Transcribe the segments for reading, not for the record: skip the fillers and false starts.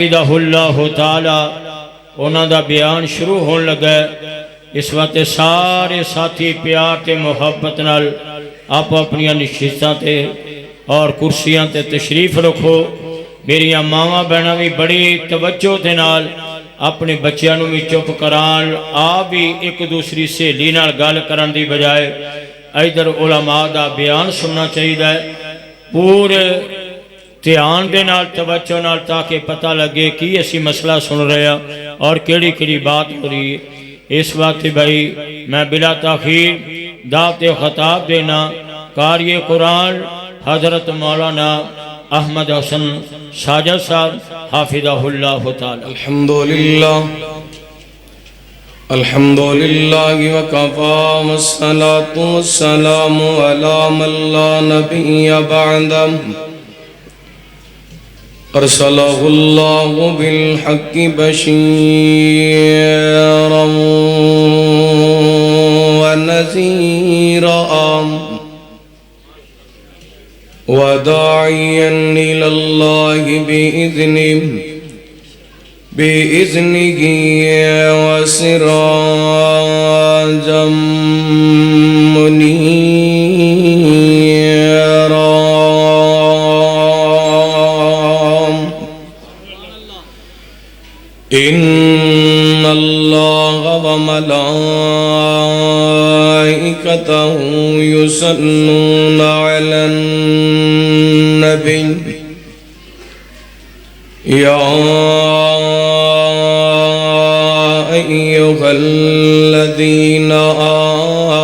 حفظہ اللہ تعالی انہاں دا بیان شروع ہون لگا ہے۔ اس وقت سارے ساتھی پیار تے محبت نال آپ اپنی نشستاں تے اور کرسیاں تے تشریف رکھو۔ میری ماما بہناں بھی بڑی توجہ دے نال اپنے بچیاں نوں بھی چپ کران، آپ بھی ایک دوسری سہیلی نال گل کرن دی بجائے ادھر علماء دا بیان سننا چاہیے پورے دھیان دے نال توجہ نال، تاکہ پتہ لگے کہ اسی مسئلہ سن رہے ہیں اور کیڑی کیڑی بات ہو رہی ہے۔ اس وقت بھائی میں بلا تاخیر دعوت خطاب دینا قاری قرآن حضرت مولانا احمد حسن ساجد صاحب حافظہ اللہ تعالی۔ الحمدللہ وکفا والصلاة والسلام علی من لا نبی بعدہ ارسلہ اللہ بالحق بشیرا ونذیرا وداعیا الی اللہ بإذنه وسراجا منيرا إن الله وملائكته يصلون على النبي يا أيها الذين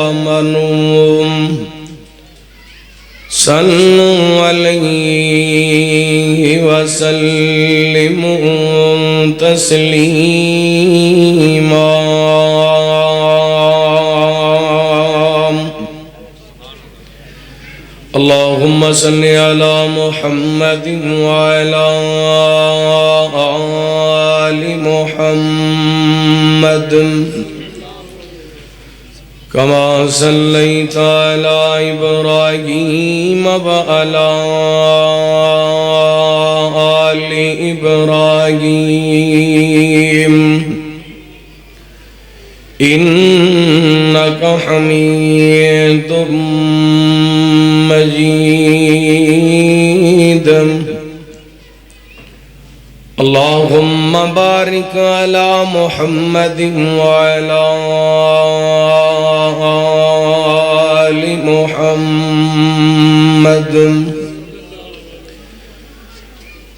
آمنوا صلوا عليه وسلموا تسليما اللهم صل على محمد وعلى آل محمد كما صليت على إبراهيم وعلى آل إبراهيم إنك حميد مجيد اللهم بارك على محمد وعلى آل محمد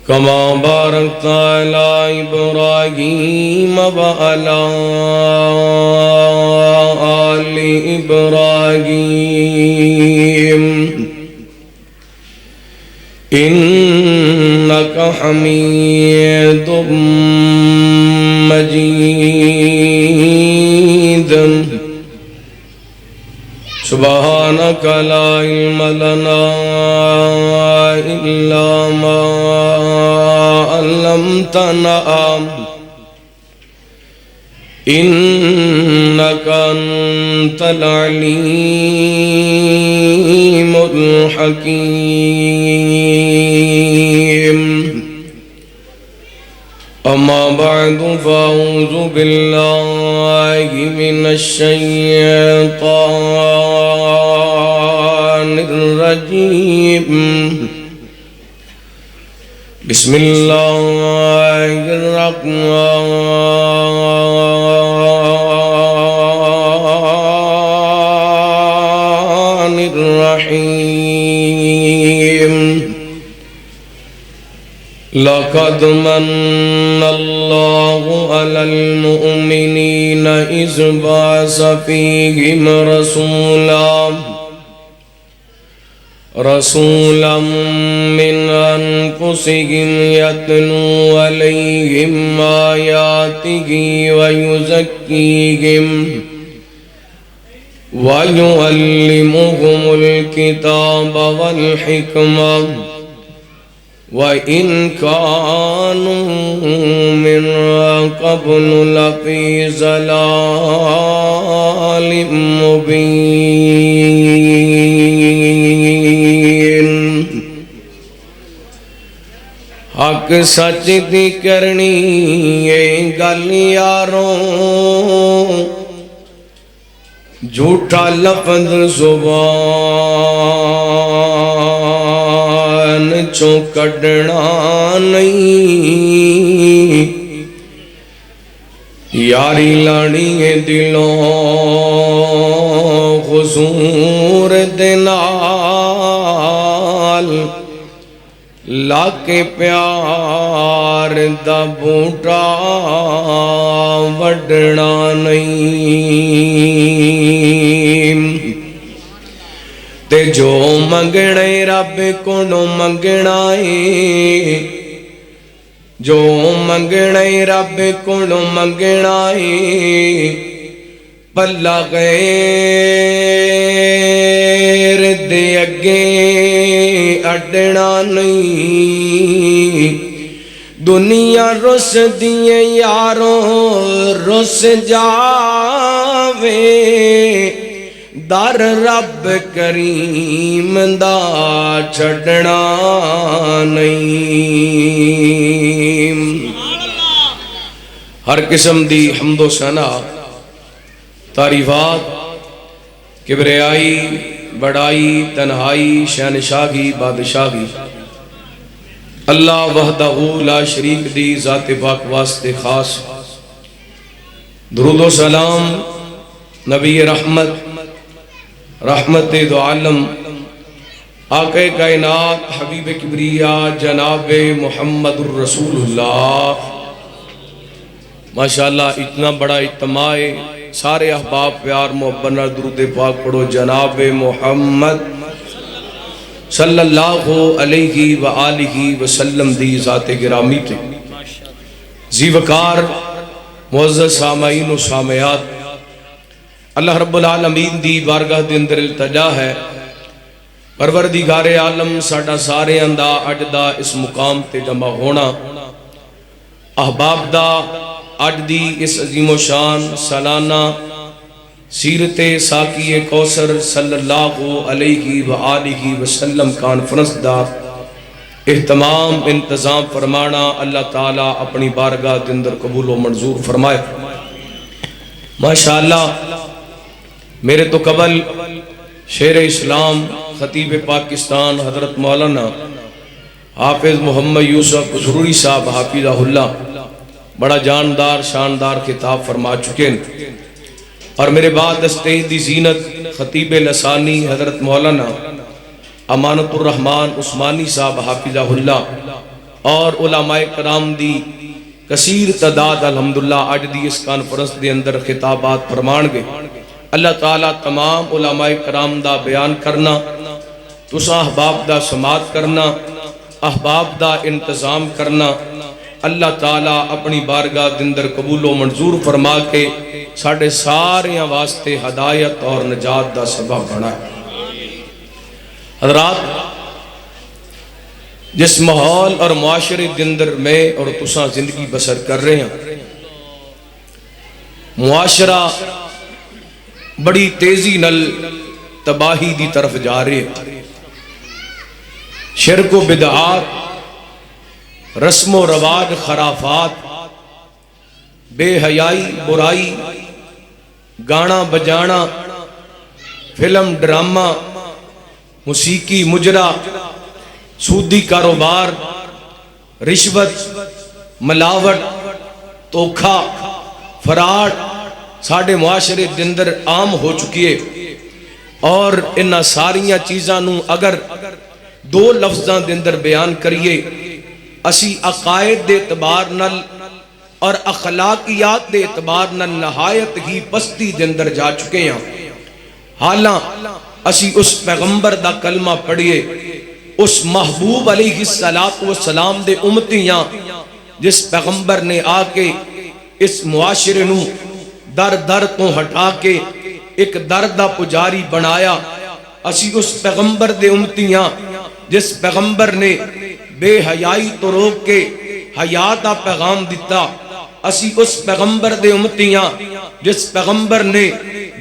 كما باركت على إبراهيم وعلى آل إبراهيم إنك حميد مجيد سبحانك لا علم لنا إلا ما علمتنا إنك أنت العليم الحكيم أما بعد فأعوذ بالله من الشيطان الرجيم بسم الله الرحمن الرحيم لقد من الله على المؤمنين إذ بعث فيهم رسولا من أنفسهم يتلو عليهم آياته ويزكيهم ويعلمهم الكتاب والحكمة وإن كانوا من قبل لفي ضلال مبين حق سچ دی کرنی اے گل یاروں جھوٹا لفظ زبان چوں کڈنا نہیں یاری لانی ہے دلوں حضور دے نال لا کے پیار دا بوٹا وڈنا نہیں تے جو منگنا رب کو منگنا ہے جو منگنا رب کو منگنا ہے پلا غیر دے اگے اڈنا نہیں دنیا رس دیے یاروں رس جاوے در رب کریم دا چھڑنا نہیں ہر قسم دی حمد و ثنا تعریفات کبریائی بڑائی تنہائی شہنشاہی بادشاہی اللہ وحدہ لا شریک دی ذات پاک واسطے خاص درود و سلام نبی رحمت رحمت دو عالم آقا کائنات حبیب کبریاء جناب محمد الرسول اللہ ماشاءاللہ اتنا بڑا اجتماع ہے سارے احباب پیار محبت نال درود پاک پڑھو جناب محمد صلی اللہ علیہ وآلہ وسلم دی ذات گرامی تے زی وقار معزز سامعین و سامعات اللہ رب العالمین دی بارگاہ دے اندر التجا ہے پروردگار عالم ساڈا سارے اندہ اج دا اس مقام تے جمع ہونا احباب دا اج دی اس عظیم و شان سالانہ سیرت ساکی کوثر صلی اللہ علیہ وآلہ وسلم کانفرنس دا اہتمام انتظام فرمانا اللہ تعالیٰ اپنی بارگاہ دے اندر قبول و منظور فرمائے ماشاءاللہ میرے تو قبل شیر اسلام خطیب پاکستان حضرت مولانا حافظ محمد یوسف ضروری صاحب حافظہ اللہ بڑا جاندار شاندار خطاب فرما چکے ہیں اور میرے بعد اسٹیج دی زینت خطیب لسانی حضرت مولانا امانت الرحمن عثمانی صاحب حافظہ اللہ اور علماء کرام دی کثیر تعداد الحمدللہ آج دی اس کانفرنس دے اندر خطابات فرمان گے اللہ تعالیٰ تمام علماء کرام دا بیان کرنا تسا احباب دا سماعت کرنا احباب دا انتظام کرنا اللہ تعالیٰ اپنی بارگاہ دے اندر قبول و منظور فرما کے ساڑھے سارے واسطے ہدایت اور نجات دا سبب بنا ہے حضرات جس ماحول اور معاشرے دے اندر میں اور تسا زندگی بسر کر رہے ہیں معاشرہ بڑی تیزی نل تباہی دی طرف جا رہے ہیں شرک و بدعات رسم و رواج خرافات بے حیائی برائی گانا بجانا فلم ڈرامہ موسیقی مجرا سودی کاروبار رشوت ملاوٹ توکھا فراڈ ساڑھے معاشرے دندر عام ہو چکی ہے اور انہا ساریاں چیزاں نو اگر دو لفظاں دندر بیان کریے اسی عقائد دے اعتبار نل اور اخلاقیات دے اعتبار نل نہایت ہی پستی دندر جا چکے ہیں حالاں اسی اس پیغمبر دا کلمہ پڑھئے اس محبوب علیہ السلام دے امتیاں جس پیغمبر نے آکے اس معاشرے نو در در تو ہٹا کے ایک دردہ پجاری بنایا اسی اس پیغمبر دے امتیاں جس پیغمبر نے بے حیائی تو روک کے حیات دا پیغام دیتا اسی اس پیغمبر دے امتیاں جس پیغمبر نے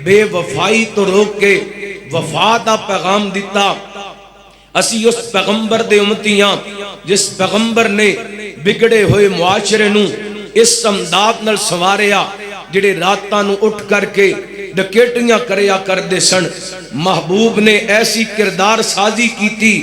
بے وفائی تو روک کے وفا دا پیغام دیتا اسی اس پیغمبر دے امتیاں جس پیغمبر نے بگڑے ہوئے معاشرے نو اس انداز نال سواریا جڑے راتاں نو اٹھ کر کے ڈکیٹیاں کریا کردے سن، محبوب نے ایسی کردار سازی کیتی،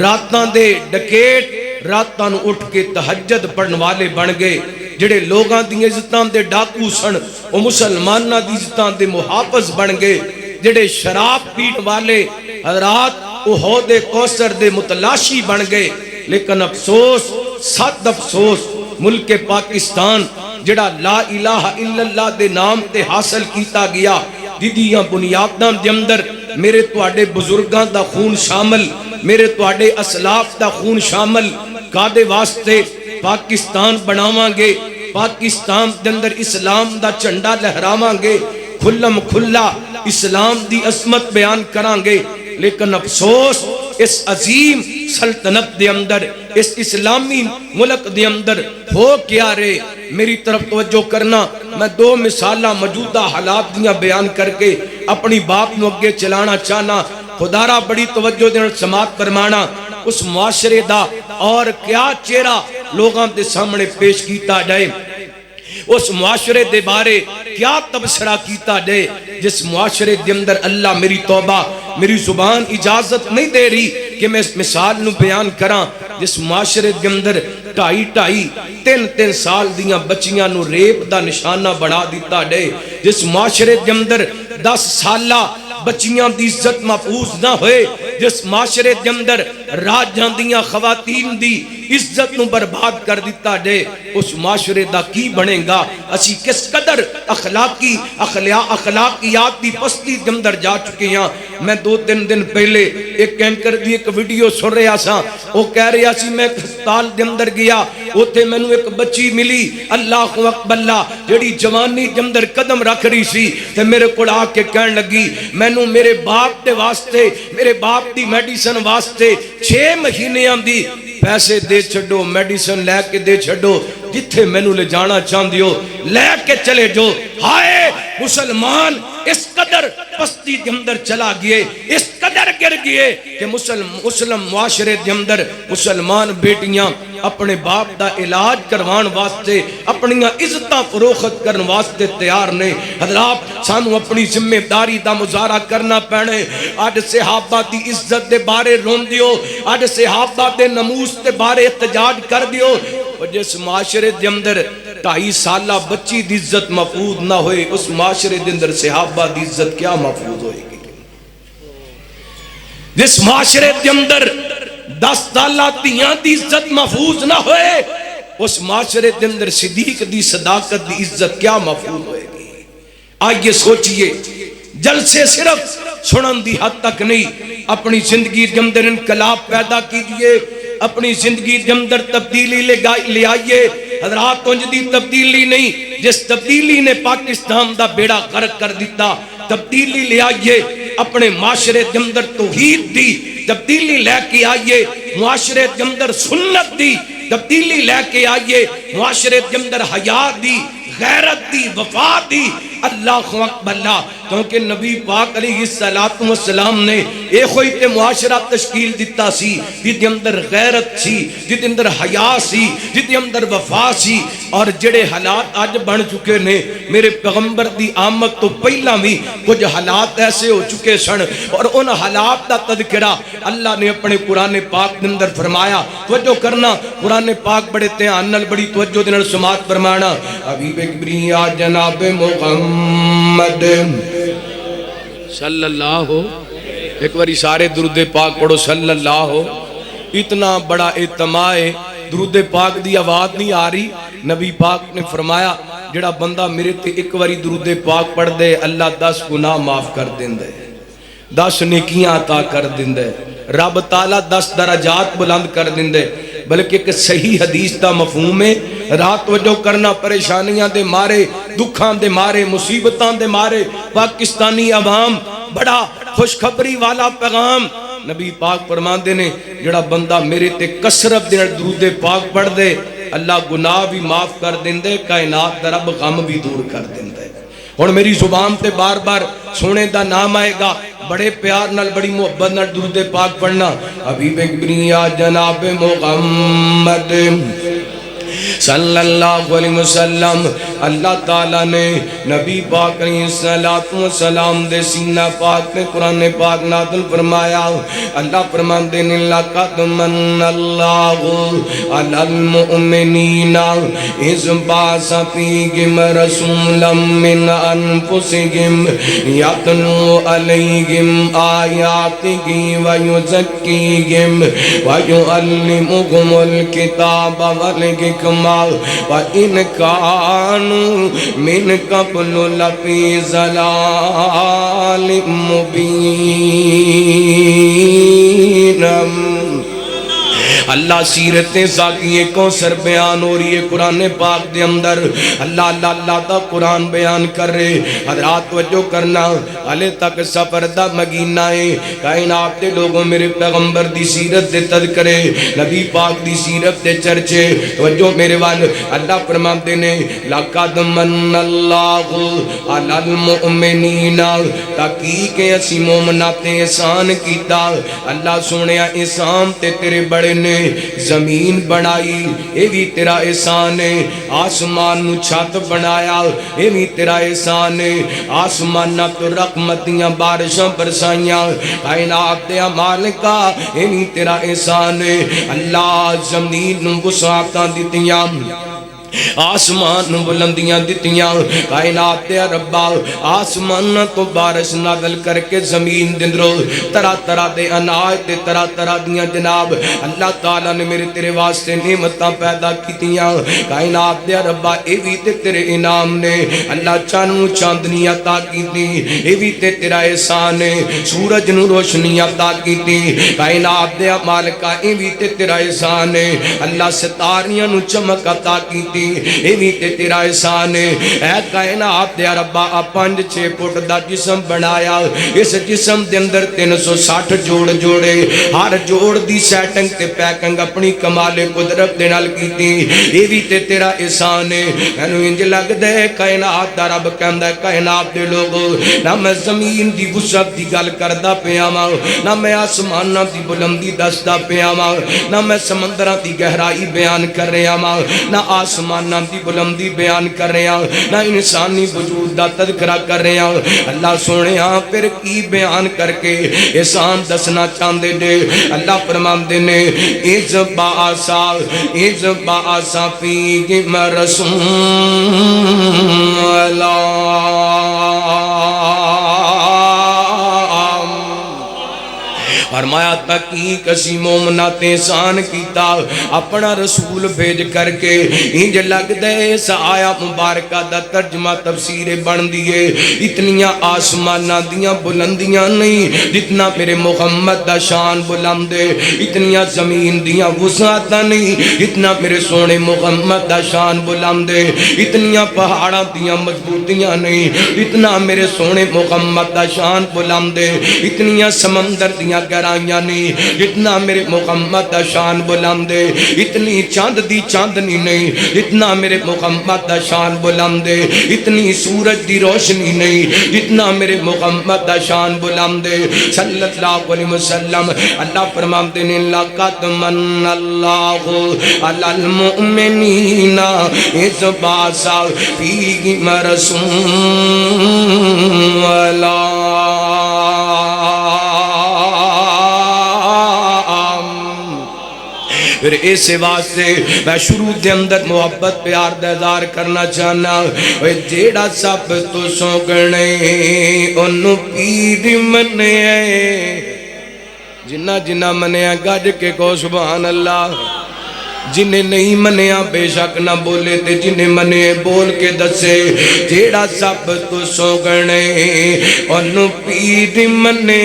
راتاں دے ڈکیٹ راتاں نو اٹھ کے تہجد پڑھن والے بن گئے، جڑے لوگاں دی عزتاں دے ڈاکو سن او مسلماناں دی عزتاں دے محافظ بن گئے، جڑے شراب پین والے حضرات او حوض کوثر دے متلاشی بن گئے۔ لیکن افسوس، سخت افسوس، ملک پاکستان جڑا لا الہ الا اللہ دے نام تے حاصل کیتا گیا، جدیاں بنیاداں دے اندر میرے تواڈے بزرگاں دا خون شامل، میرے تواڈے اسلاف دا خون شامل، کادے واسطے پاکستان بناواں گے، پاکستان دے اندر اسلام دا جھنڈا لہراواں گے، کھلم کھلا اسلام دی عظمت بیان کران گے، لیکن افسوس اس عظیم سلطنت دے اندر، اس اسلامی ملک دے اندر ہو کیا رہے؟ میری طرف توجہ کرنا، میں دو مثالہ موجودہ حالات دیاں بیان کر کے اپنی باپ نو اگے چلانا چاہنا، خدا را بڑی توجہ دینا سماعت فرمانا۔ اس معاشرے دا اور کیا چہرہ لوگاں دے سامنے پیش کیتا جائے، اس معاشرے دے بارے کیا تبصرہ کیتا جائے جس معاشرے دے اندر اللہ میری توبہ، میری زبان اجازت نہیں دے رہی کہ میں اس مثال نو بیان کراں، جس معاشرے دے اندر 2.5-3 سال دیاں بچیاں نو ریپ دا نشانہ بنا دیتا جائے، جس معاشرے دے اندر 10 سالہ بچیاں دی عزت محفوظ نہ ہوئے، جس معاشرے دے اندر راجاں دیاں خواتین دی عزت نو برباد کر دیتا جائے، اس معاشرے دا کی بنے گا؟ اسی کس قدر اخلاقیات دی پستی دے اندر جا چکے ہیں۔ میں 2-3 دن پہلے ایک اینکر دی ایک ویڈیو سن رہا سا، وہ کہہ رہا سی میں ہسپتال دے اندر گیا، اوتھے مینوں ایک بچی ملی، اللہ اکبر اللہ، جڑی جوانی دے اندر قدم رکھ رہی سی، تے میرے کول آ کے کہن لگی مینوں میرے باپ دے واسطے، میرے باپ دی میڈیسن واسطے 6 مہینیاں دی پیسے دے چھڑو، میڈیسن لے کے دے چھڑو، جتھے میں نو لے جانا چاہن دیو لے کے چلے جو۔ ہائے مسلمان اس قدر پستی دے اندر چلا گئے، اس قدر گر گئے کہ مسلم معاشرے دے اندر مسلمان بیٹیاں اپنے باپ دا علاج کروان واسطے، اپنیاں عزتاں فروخت کرن واسطے تیار نے۔ حضرات سانو اپنی ذمہ داری دا مظاہرہ کرنا پینے، آج صحابہ دی عزت دے بارے رون دیو، آج صحابہ دے نموس دے بارے احتجاج کر دیو، اور جس معاشرے دے اندر 2.5 سالہ بچی دی عزت محفوظ نہ ہوئے، اس معاشرے دے اندر صحابہ دی عزت کیا محفوظ ہوئے گی؟ جس معاشرے دے اندر 10 سالہ دیاں دی عزت محفوظ نہ ہوئے، اس معاشرے دے اندر صدیق دی صداقت دی عزت کیا محفوظ ہوئے گی؟ آئیے سوچئے، جلسے صرف سنن دی حد تک نہیں، اپنی زندگی دے اندر انقلاب پیدا کیجئے، اپنی زندگی دے اندر تبدیلی لے آئیے۔ حضرات انج دی تبدیلی نہیں جس تبدیلی نے پاکستان دا بیڑا غرق کر دیتا، تبدیلی لے آئیے، اپنے معاشرے دے اندر توحید دی تبدیلی لے کے آئیے، معاشرے دے اندر سنت دی تبدیلی لے کے آئیے، معاشرے دے اندر حیا دی، غیرت دی، وفا دی، اللہ اکبر اللہ، کیونکہ نبی پاک علیہ السلام نے ایک ہوئی تے معاشرہ تشکیل دیتا سی جدے اندر غیرت سی، جدے اندر حیا سی، جدے اندر وفا سی، اور جڑے حالات آج بن چکے نے، میرے پیغمبر دی آمد تو پہلا بھی کچھ حالات ایسے ہو چکے سن، اور ان حالات دا تذکرہ اللہ نے اپنے قرآن پاک کے اندر فرمایا۔ توجہ کرنا، قرآن پاک بڑے دھیان نال بڑی توجہ دے نال سماعت فرمانا۔ حبیب کبریا جناب محمد صلی اللہ ہو، ایک باری سارے درود پاک پڑھو صلی اللہ ہو۔ اتنا بڑا اجتماع ہے، درود پاک دی آواز نہیں آ رہی، نبی پاک نے فرمایا جڑا بندہ میرے تے ایک باری درود پاک پڑھ دے، اللہ 10 گناہ معاف کر دیندے، 10 نیکیاں عطا کر دیندے، رب تعالیٰ 10 درجات بلند کر دیندے۔ بلکہ ایک صحیح حدیث دا مفہوم ہے، رات وجہ کرنا پریشانیاں دے مارے، دکھان دے مارے، مصیبتان دے مارے، پاکستانی عوام بڑا خوشخبری والا پیغام نبی پاک فرماندے نے، جڑا بندہ میرے تے کثرت دے درود پاک پڑھ دے، اللہ گناہ بھی معاف کر دیندے، کائنات دا رب غم بھی دور کر دیندے۔ اور میری زبان تے بار بار سونے دا نام آئے گا، بڑے پیار نال بڑی محبت نال درود پاک پڑھنا حبیب کبریا جناب محمد صلی اللہ علیہ وسلم اللہ تعالیٰ نے نبی پاک علیہ السلام دے سینہ پاک میں قرآن پاک نازل فرمایا اللہ فرماندے نے لقد من اللہ علی المؤمنین اذ بعث فیہم رسولا من انفسہم یتلو علیہم آیاتہ ویزکیہم ویعلمہم الکتاب والحکمہ وَإِنْ كَانُوا مِنْ قَبْلُ لَفِي ضَلَالٍ مُبِينٍ اللہ سیرت ذاتی کوثر بیان ہو رہی ہے قرآن پاک دے اندر اللہ اللہ اللہ دا قرآن بیان کر رہے حضرات توجہ کرنا حالے تک سفر دا مگینہ ہے کائنات دے لوگوں میرے پیغمبر دی سیرت دے تذکرے نبی پاک دی سیرت دے چرچے توجہ میرے وال اللہ فرماتے نے لَقَدْ مَنَّ اللَّهُ عَلَى الْمُؤْمِنِينَ تحقیق اسی مومنات احسان کیتا اللہ سونیا احسان تے تیرے بڑے نے زمین بنائی اے بھی تیرا احسان ہے آسمان نو چھت بنایا اے بھی تیرا احسان ہے آسمان نہ تو رحمتیاں بارشاں برسائیاں کائنات دے مالکا اے بھی تیرا احسان ہے اللہ زمین نو وسعتاں دتیاں آسمان بلندیاں دتیاں کائنات دے ربا آسمان تو بارش نازل کر کے زمین دندرو طرح طرح دے اناج تے طرح طرح دیاں جناب اللہ تعالیٰ نے میرے تیرے واسطے نعمتاں پیدا کیتیاں کائنات دے ربا اے بھی تے تیرے انعام نے اللہ چانو چاندنی عطا کیتی اے بھی تے تیرا احسان ہے سورج نو روشنی عطا کیتی کائنات دے مالکا اے بھی تے تیرا احسان ہے اللہ ستاریاں نو چمک عطا کیتی اے بھی تے تیرا احسان ہے اے کائنات دے ربا 5-6 فٹ دا جسم بنایا اس جسم دے اندر 360 جوڑ جوڑے ہر جوڑ دی سیٹنگ تے پیکنگ اپنی کمال قدرت دے نال کیتی اے بھی تے تیرا احسان ہے مینوں انج لگ دے کائنات دا رب کہندا ہے کائنات دے لوگوں نہ میں زمین دی وسعت دی گل کردا پیا واں نہ میں آسماناں دی بلندی دسدا پیا واں نہ میں سمندراں دی گہرائی بیان کر رہا واں نہ آسمان دی بلندی بیان کر رہے ہیں نہ انسانی وجود دا تذکرہ کر رہے ہیں اللہ سونے ہاں پھر کی بیان کر کے احسان دسنا چاندے دے اللہ فرماندے نے اِذْ بَعَثَ فِيهِمْ رَسُولًا فرمایا تحقیق اسی مومنات احسان کیتا اپنا رسول بھیج کر کے انج لگ دے اس آیا مبارکہ دا ترجمہ تفسیر بن دیئے اتنیاں آسمانہ دیاں بلندیاں نہیں جتنا میرے محمد دا شان بلندے اتنیاں زمین دیاں وسعتاں نہیں جتنا میرے سونے محمد دا شان بلندے اتنیاں پہاڑاں دیاں مضبوطیاں نہیں جتنا میرے سونے محمد دا شان بلندے اتنیاں سمندر دیاں گرائیاں نہیں جتنا میرے محمد دا شان بلندے اتنی چاند دی چاندنی نہیں جتنا میرے محمد دا شان بلندے اتنی سورج دی روشنی نہیں جتنا میرے محمد دا شان بلندے صلی اللہ علیہ وسلم اللہ فرماتے ہیں لَقَدْ مَنَّ اللَّهُ عَلَى الْمُؤْمِنِينَ اِذْ بَعَثَ فِيهِمْ رَسُولًا پھر اس واسطے میں شروع دے اندر محبت پیار دیدار کرنا چاہنا جیڑا سب تو سوگنے انہوں پیر منے جنہ جنہ منیا گج کے کو سبحان اللہ جنہیں نہیں منیا بے شک نہ بولے تے جنہیں منے بول کے دسے جیڑا سب تو سوگنے انہوں پیر منے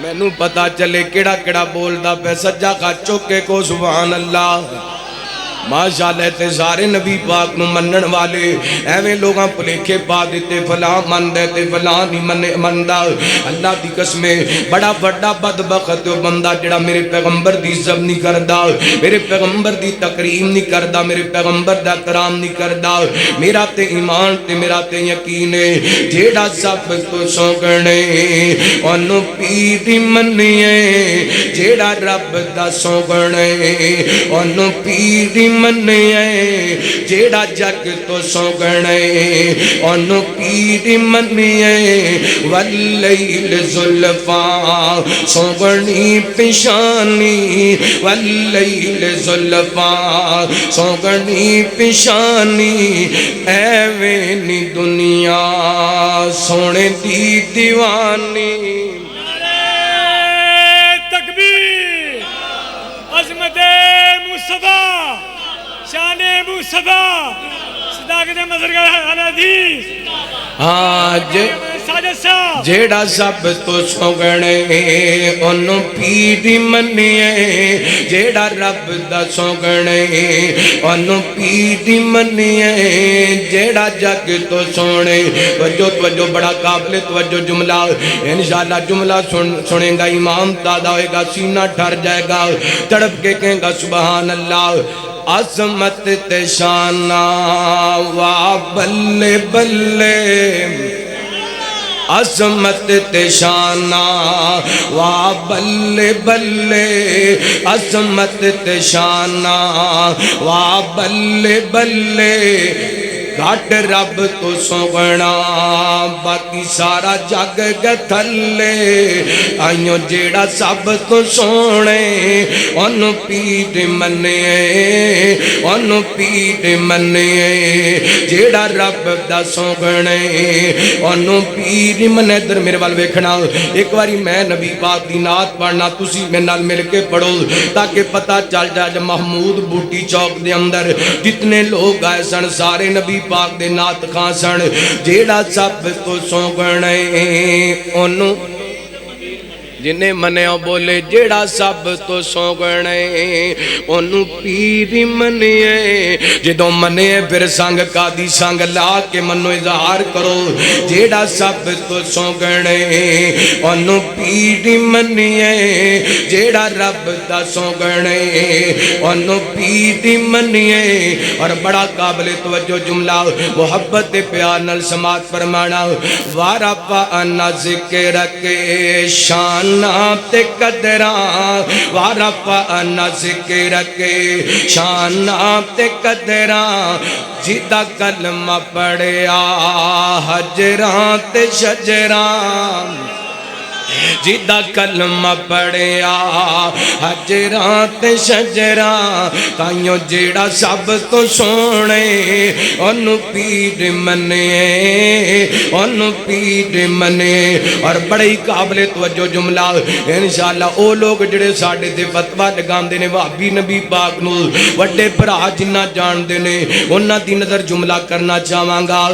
میں نو پتا چلے کیڑا کیڑا بول دا پہ سجا کا چوکے کو سبحان اللہ ماشاءاللہ تے سارے نبی پاک نو منن والے ایویں لوگاں پلیکھے پا دیتے فلاں من دے تے فلاں نہیں مندا اللہ دی قسم بڑا بڑا بدبخت وہ بندہ جڑا میرے پیغمبر دی عزت نہیں کردا میرے پیغمبر دی تکریم نہیں کردا میرے پیغمبر دا احترام نہیں کردا میرا تے ایمان تے میرا تے یقین ہے جیڑا سب تو سوگنے اونوں پیر منیے جیڑا رب دا سوگنے اونوں پیر منیے جیڑا جگ تو سوگنے اونوں پیر منیے واللیل زلفاں سوگنی پشانی واللیل زلفاں سوگنی پشانی ایویں نی دنیا سونے دی دیوانی تکبیر عظمت مصطفیٰ شان مصطفیٰ صداقت مظہر حدیث آج ساجد صاحب جیڑا سب تو سوگنے انہوں پیری منیے جیڑا رب دا سوگنے انہوں پیری منیے جیڑا جگ تو سونے توجہ بڑا قابل توجہ جملہ انشاءاللہ جملہ سنے گا ایمان دادا ہوئے گا سینہ ٹھر جائے گا تڑپ کے کہیں گا سبحان اللہ عظمت تشانہ وا بلے بلے عظمت تشانہ وا بلے بلے عظمت تشانہ وا بلے بلے گھٹ رب تو سوگنا باقی سارا جگ گتھلے آئیوں جیڑا سب تو سونے انہوں پیر منے انہوں پیر منے جیڑا رب دا سوگنے انہوں پیر منے در میرے وال ویکھنا ایک باری میں نبی پاک دی نعت پڑھنا تسی میں نال مل کے پڑھو تاکہ پتہ چل جائے جب محمود بوٹی چوک دے اندر جتنے لوگ آئے سن سارے نبی پاک دے نات خان سن جیڑا سب تو سوگنے انہوں جنہیں منیاں بولے جیڑا سب تو سوگنے انہوں پیری منیے جدوں منیے پھر سنگ قادی سنگ لا کے منو اظہار کرو جیڑا سب تو سوگنے انہوں پیری منیے جیڑا رب دا سوگنے انہوں پیری منیے اور بڑا قابل توجہ جملہ محبت پیار نل سماعت فرمانا وارفا انا ذکر کے شان تے قدران وارفعنا ذکر کے شان تے قدران جیدہ کلمہ پڑھیا حجران تے شجران جیدہ کلمہ پڑھیا حجران تے شجران تائیوں جیڑا سب تو سونے انہوں پیر منے انہوں پیر منے اور بڑی قابل توجہ جملہ انشاءاللہ او لوگ جڑے ساڑھے دے فتوہ لگام دینے وابی نبی پاک نو وڈے پرا جنہ جان دینے انہ دی نظر جملہ کرنا چاہواں گا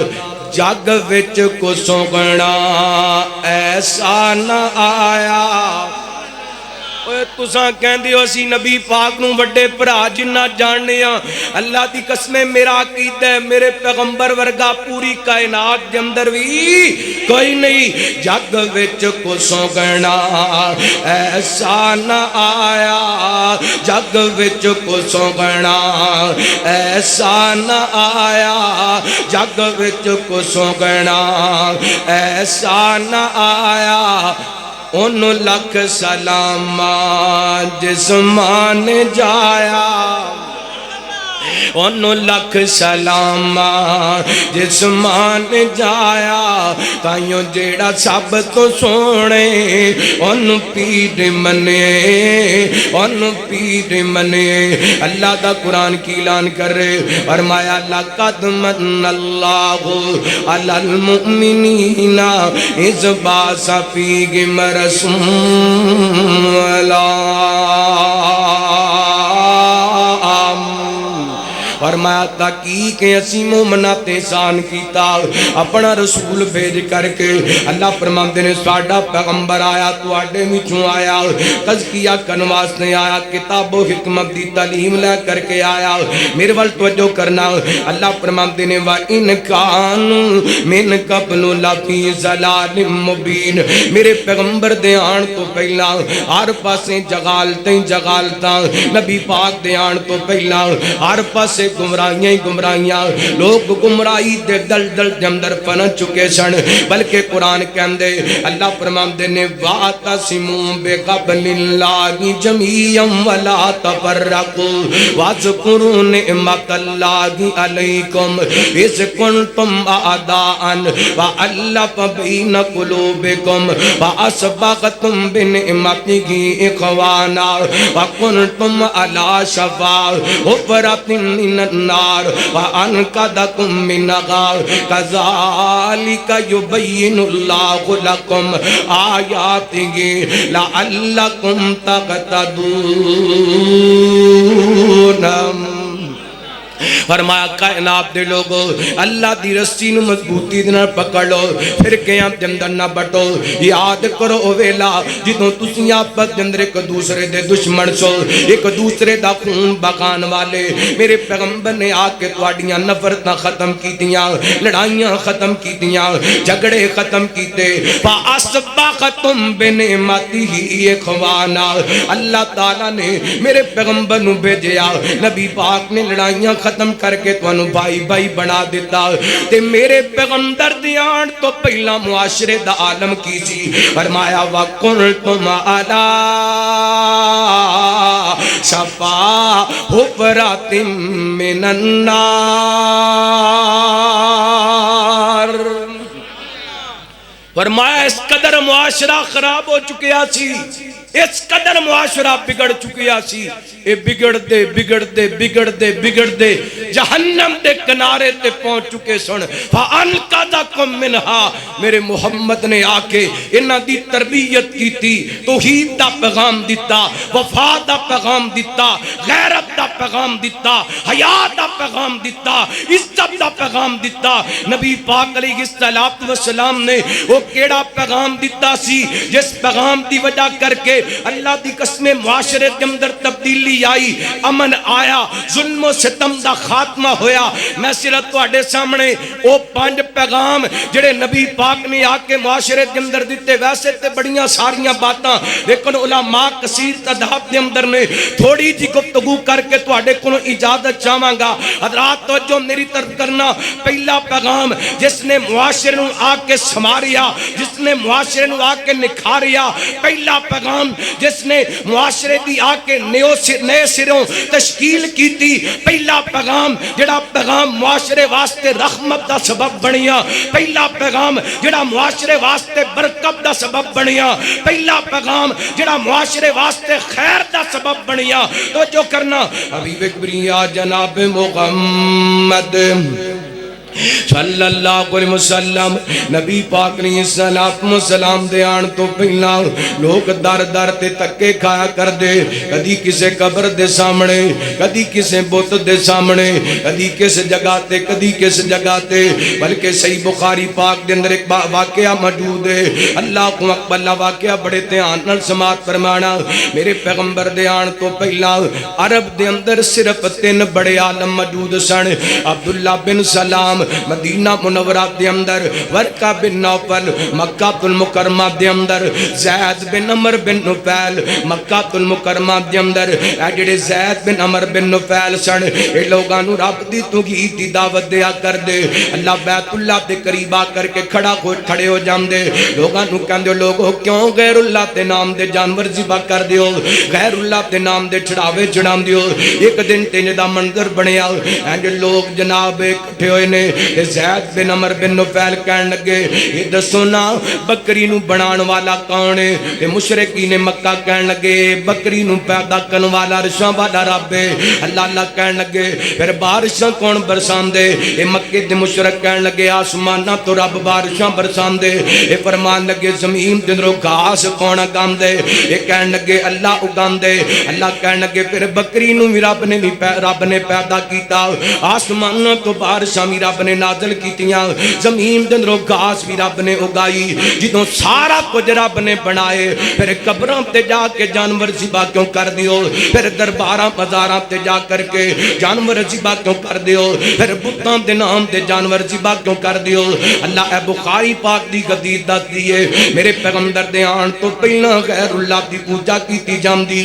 جگ وچ کو سوگنا ایسا نہ آیا تساں کہندے ہو اسی نبی پاک نو وڈے پرا جنہ جاننے ہاں اللہ دی قسمیں میرا عقیدہ ہے میرے پیغمبر ورگا پوری کائنات دے اندر بھی کوئی نہیں جگ وچ کو سوگنا ایسا نہ آیا جگ وچ کو سوگنا ایسا نہ آیا جگ وچ کو سوگنا ایسا نہ آیا انہوں لکھ سلام جسمان جایا انہوں لکھ سلام جسمان جایا تائیوں جیڑا سب تو سونے انہوں پیر منے انہوں پیر منے اللہ دا قرآن کی اعلان کر رہے فرمایا لقد من اللہ علی المؤمنین اذ بعث فیہم رسولا فرمایا تحقیق اسی مومناں تے احسان کیتا اپنا رسول بھیج کر کے اللہ فرماندے نے ساڈا پیغمبر آیا تواڈے وچوں آیا تزکیہ کرن واسطے آیا کتاب و حکمت دی تعلیم لے کر کے آیا میرے ول توجہ کرنا اللہ فرماندے نے وا ان کان من قبل لفی ضلال مبین میرے پیغمبر دے آن تو پہلا ہر پاسے جگالتاں نبی پاک دے آن تو پہلا ہر پاسے گمراہیاں ہی گمراہیاں لوگ گمراہی دے دلدل دے اندر پھنس چکے سن بلکہ قرآن کہندے اللہ فرماندے نے واعتصموا بحبل اللہ جميعا ولا تفرقوا واذكروا نعمت اللہ علیکم اذ کنتم اعداء فألف بین قلوبکم فاصبحتم بنعمته اخوانا وکنتم علی شفا حفرۃ من النار وانقذکم منها كذلك يبين الله لكم آیاته لعلكم تهتدون فرمایا کائنات دے لوگو اللہ دی رسی نو مضبوطی دے نال پکڑ لو پھر قیام دے اندر نہ بٹو یاد کرو او ویلا جدوں تسی آپس دے اندر ایک دوسرے دے دشمن سو ایک دوسرے دا خون بغان والے میرے پیغمبر نے آ کے تواڈیاں نفرتاں ختم کیتیاں لڑائیاں ختم کیتیاں جھگڑے ختم کیتے فاصبحتم بنعمته اخوانا اللہ تعالی نے میرے پیغمبر نو بھیجیا نبی پاک نے لڑائیاں ختم کر کے تانوں بھائی بھائی بنا دیتا تے میرے پیغمبر دی آن تو پہلا معاشرے دا عالم کی سی فرمایا وَقُلْتُمْ عَلَىٰ شَفَا حُفْرَةٍ مِّنَ النَّارِ فرمایا اس قدر معاشرہ خراب ہو چکیا سی اس قدر معاشرہ بگڑ چکیا سی اے بگڑ دے جہنم دے کنارے تے پہنچ چکے سن فَأَنْقَذَكُمْ مِنْهَا میرے محمد نے آکے انہاں دی تربیت کی تھی توحید دا پیغام دیتا وفا دا پیغام دیتا غیرت دا پیغام دیتا حیا دا پیغام دیتا عزت دا پیغام دیتا نبی پاک علیہ السلام نے وہ کیڑا پیغام دیتا سی جس پیغام دی وجہ کر کے اللہ دی قسم معاشرے کے اندر تبدیلی آئی امن آیا ظلم و ستم دا خاتمہ ہویا میں صرف تواڈے سامنے او 5 پیغام جڑے نبی پاک نے آکے معاشرے کے اندر دیتے ویسے تے بڑیاں ساریاں باتاں لیکن علماء کثیر تعداد کے اندر نے تھوڑی جی گفتگو کر کے تواڈے کولوں اجازت چاہواں گا حضرات توجہ میری طرف کرنا پہلا پیغام جس نے معاشرے نوں آکے سنواریا جس نے معاشرے نوں آکے نکھاریا پہلا پیغام جس نے معاشرے دی آکے نئے سروں تشکیل کی تھی پہلا پیغام جڑا پیغام معاشرے واسطے رحمت دا سبب بنیا پہلا پیغام جڑا معاشرے واسطے برکت دا سبب بنیا پہلا پیغام جڑا معاشرے واسطے خیر دا سبب بنیا تو جو کرنا حبیب کبریا جناب محمد صلی اللہ علیہ وسلم نبی پاک نے السلام دے آن تو پہلا لوگ در در تے تکے کھایا کر دے کدی کسے قبر دے سامنے کدی کسے بت دے سامنے کدی کس جگہ تے کدی کس جگہ تے بلکہ صحیح بخاری پاک دے اندر ایک واقعہ موجود ہے اللہ کو اکبر اللہ واقعہ بڑے دھیان نال سماعت فرمانا میرے پیغمبر دے آن تو پہلا عرب دے اندر صرف 3 بڑے عالم موجود سن عبداللہ بن سلام مدینہ منورہ دے اندر ورقہ بن نوفل مکہ المکرمہ دے اندر زید بن عمر بن نفیل مکہ المکرمہ دے اندر اے جڑے زید بن عمر بن نفیل سن اے لوگاں نوں رب دی توحید دی دعوت دیا کر دے اللہ بیت اللہ دے قریب آ کر کے کھڑے ہو جاندے لوگاں نوں کہندے لوگو کیوں غیر اللہ دے نام دے جانور ذبح کر دیو غیر اللہ دے نام دے چڑھاوے چڑھاندے ہو ایک دن تین دا منظر بنیا اے لوگ جناب اکٹھے ہوئے نے زید بن عمر بن نفیل کہن لگے یہ دسو نا بکری نو بنان والا کون ہے؟ تے مشرکین مکہ کہن لگے بکری نو پیدا کرن والا عرشاں والا رب ہے۔ اللہ اللہ کہن لگے پھر بارشاں کون برسان دے؟ اے مکے دے مشرک کہن لگے آسماناں تو رب بارشاں برسان دے۔ اے فرمان لگے زمین دے اندروں گھاس کون اگان دے؟ اے کہن لگے اللہ اگان دے۔ اللہ کہن لگے پھر بکری نو بھی رب نے پیدا کیتا، آسماناں تو بارشاں بھی رب نے نازل کیتیاں، زمین دے اندروں گھاس بھی رب نے اگائی۔ جدوں سارا کچھ رب نے بنائے پھر قبراں تے جا کے جانور ذبح کیوں کر دیو؟ پھر درباراں مزاراں تے جا کر کے جانور ذبح کیوں کر دیو؟ پھر بتاں دے نام تے جانور ذبح کیوں کر دیو؟ اللہ اے بخاری پاک دی حدیث دسدی ہے میرے پیغمبر دے آن تو پہلا غیر اللہ دی پوجا کیتی جاندی،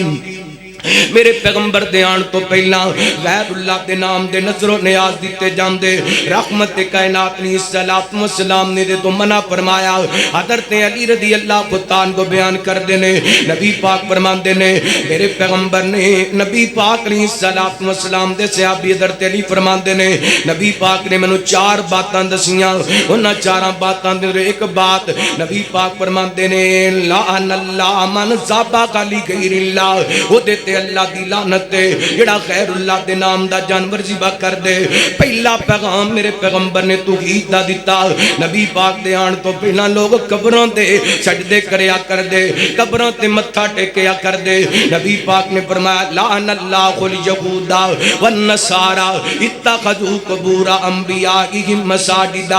میرے پیغمبر دے آن تو پہلا غیر اللہ دے نام دے نظر و نیاز دیتے جاندے۔ رحمت کائنات نے الصلاۃ والسلام نے دے تو منع فرمایا۔ حضرت علی رضی اللہ عنہ کو بیان کر دینے نبی پاک فرمان دینے میرے پیغمبر نے نبی پاک نے الصلاۃ والسلام دے صحابی حضرت علی فرمان دینے نبی پاک نے منو 4 باتاں دسیاں، انہاں 4 باتاں دے ایک بات نبی پاک فرمان دینے لعن اللہ من ذبح لغیر اللہ، وہ دیتے اللہ دی لعنت دے جڑا غیر اللہ دے نام دا جانور ذبح کر دے۔ پہلا پیغام میرے پیغمبر نے توحید دا دیتا۔ نبی پاک دے آن تو پہلا لوگ قبراں دے سجدے کریا کر دے، قبراں تے متھا ٹیکیا کر دے۔ نبی پاک نے فرمایا لعن اللہ الیہود والنصارى اتخذوا قبور انبیائہم مساجد،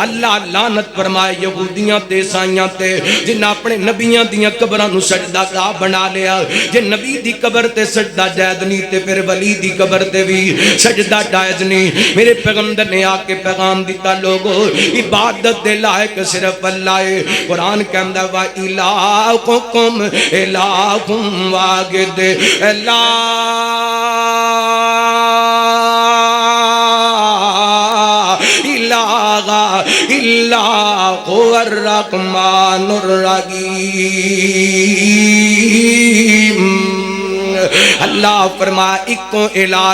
اللہ لعنت فرمائے یہودیاں تے عیسائیاں تے جنہاں اپنے نبیاں دیاں قبراں نو سجدہ گاہ بنا لیا۔ جے نبی دی قبر تے سجدہ جائز نہیں تے پھر ولی دی قبر تے بھی سجدہ جائز نہیں۔ میرے پیغمبر نے آ کے پیغام دیتا لوگو عبادت دے لائق صرف اللہ ہے۔ قرآن کہندا وا الہکم الہ واحد، لا الہ الا هو الرحمن الرحیم۔ اللہ فرمایا اکو الہ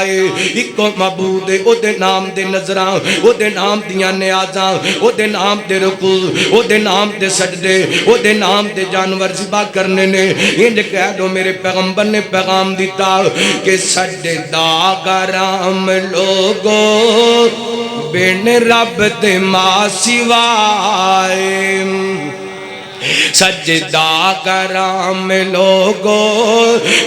اکو معبود او دے نام دے نظراں، او دے نام دیاں نیازاں، او دے نام دے رکوع، او دے نام دے سجدے، او دے نام دے جانور ذبح کرنے نے۔ انج کہہ دو میرے پیغمبر نے پیغام دیتا کہ سجدہ کرام لوگو بن رب دے ماں سوائے، سجدہ کرام لوگو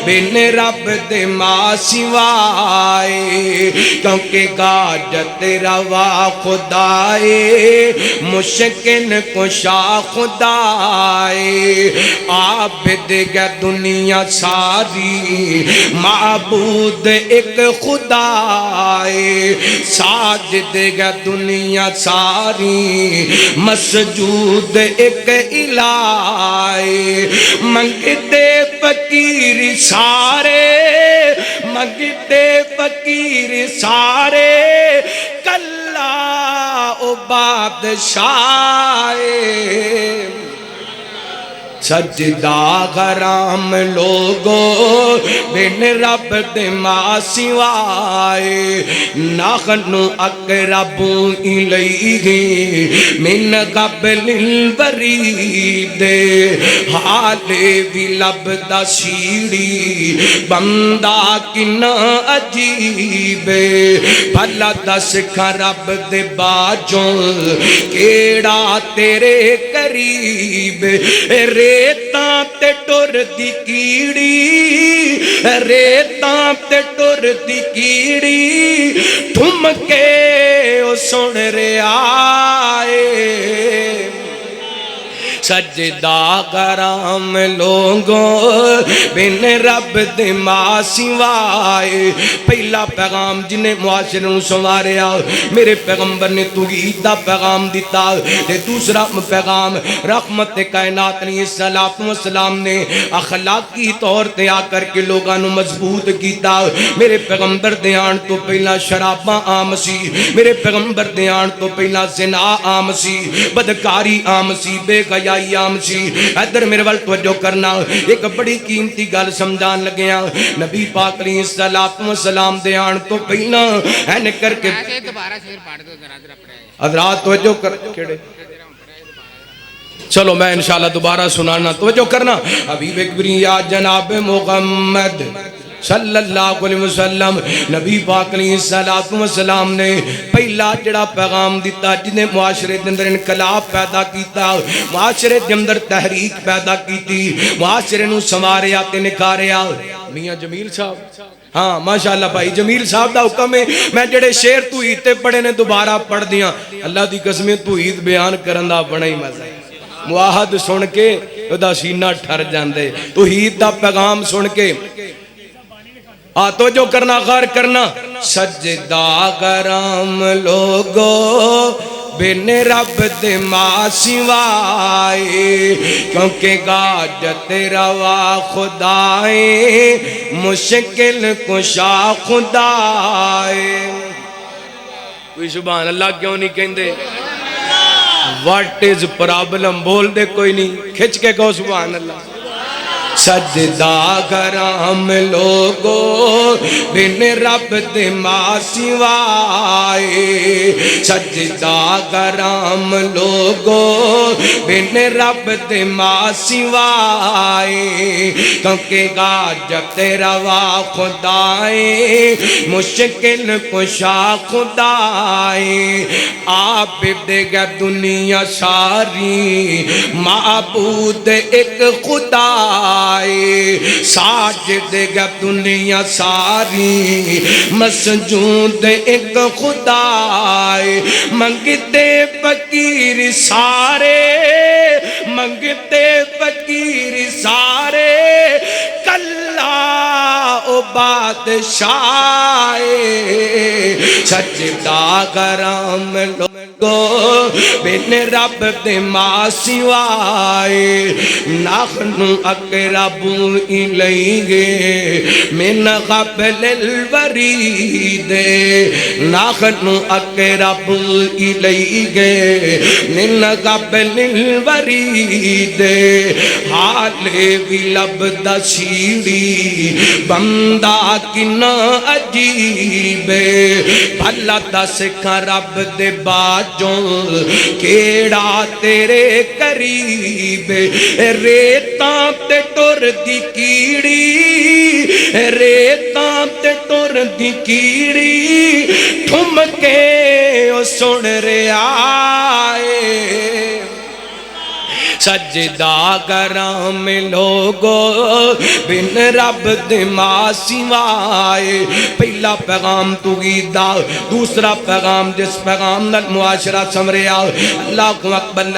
بن رب دے ماں سوائے، کیونکہ غاجت روا خدائے مشکن کشا خدائے، عابد گے دنیا ساری معبود ایک خدائے، ساجد گے دنیا ساری مسجود ایک الہ، منگتے فقیر سارے، منگتے فقیر سارے کلا او بادشاہ، سجدہ کرام لوگو بن رب دے ماں سوائے، نحن اقرب الیہ من قبل الورید، حالے بھی لب دا شیڑی بندہ کنا عجیب، بھلا دس کھا رب دے باجوں کیڑا تیرے قریب، ریتاں تے ٹر دی کیڑی، ریتاں تے ٹر دی کیڑی، تھم کے او سن رہا آئے، سجدہ کرام لوگوں بن رب دے ماں سوائے۔ پہلا پیغام جنہیں معاشروں سنواریا میرے پیغمبر نے توحید دا پیغام دیتا، تے دوسرا پیغام رحمت کائنات نے الصلاۃ والسلام نے اخلاقی طور تے آ کر کے لوگاں نو مضبوط کیتا۔ میرے پیغمبر دے آن تو پہلا شراباں عام سی، میرے پیغمبر دے آن تو پہلا زنا عام سی، بدکاری عام سی، بے حیائی ایام سی ادھر میرے وال توجہ کرنا ایک بڑی قیمتی گل سمجھان لگیا نبی پاک علیہ السلام دے آن تو پہلا این کر کے حضرات توجہ کر کیڑے چلو میں انشاءاللہ دوبارہ سنانا توجہ کرنا حبیب اکبری یا جناب محمد صلی اللہ علیہ وسلم نبی پاک علیہ السلام نے پہلا جڑا پیغام دیتا جنہیں معاشرے کے اندر انقلاب پیدا کیتا معاشرے کے اندر تحریک پیدا کیتی معاشرے نو سنواریا تے نکھاریا میاں جمیل صاحب ہاں ماشاءاللہ بھائی جمیل صاحب دا حکم ہے میں جڑے شعر توحید تے پڑھے نے دوبارہ پڑھ دیاں اللہ دی قسمیں توحید بیان کرن دا بڑا ہی مزہ ہے معاہد سن کے دا سینہ ٹھر جاندے توحید دا پیغام سن کے توجہ کرنا غور کرنا سجدہ کرام لوگو بن رب دے ماں سوائے کیونکہ گاجت روا خدائے مشکل کشا خدائے کوئی سبحان اللہ کیوں نہیں کہندے What is problem بول دے کوئی نہیں کھچ کے کہو سبحان اللہ سجدہ کرام لوگو بن رب دے ماں سوائے سجدہ کرام لوگو بن رب دے ماں سوائے کیونکہ گاجت روا خدائے مشکل کشا خدائے آپ دے گا دنیا ساری معبود ایک خدا ساجد گا دنیا ساری مسجود ایک خدا منگتے فقیر سارے منگتے فقیر سارے کلا او بادشاہ سجدہ کرام لوگو بن رب دے ماں سوائے نحن اقرب الیہ من قبل الورید نحن اقرب الیہ من قبل الورید حال بھی لب دا سیڑی بندہ کنا عجیب بھلا دس کھا رب دے باجوں کیڑا تیرے قریب ریتاں تے ٹر دی کیڑی ریتاں تے ٹر دی کیڑی ٹھم کے او سن رہا ہے سجدہ کرام لوگو بن رب دے ماں سوائے پہلا پیغام توحید دا دوسرا پیغام جس پیغام نال معاشرہ سمریا اللہ کو اکبر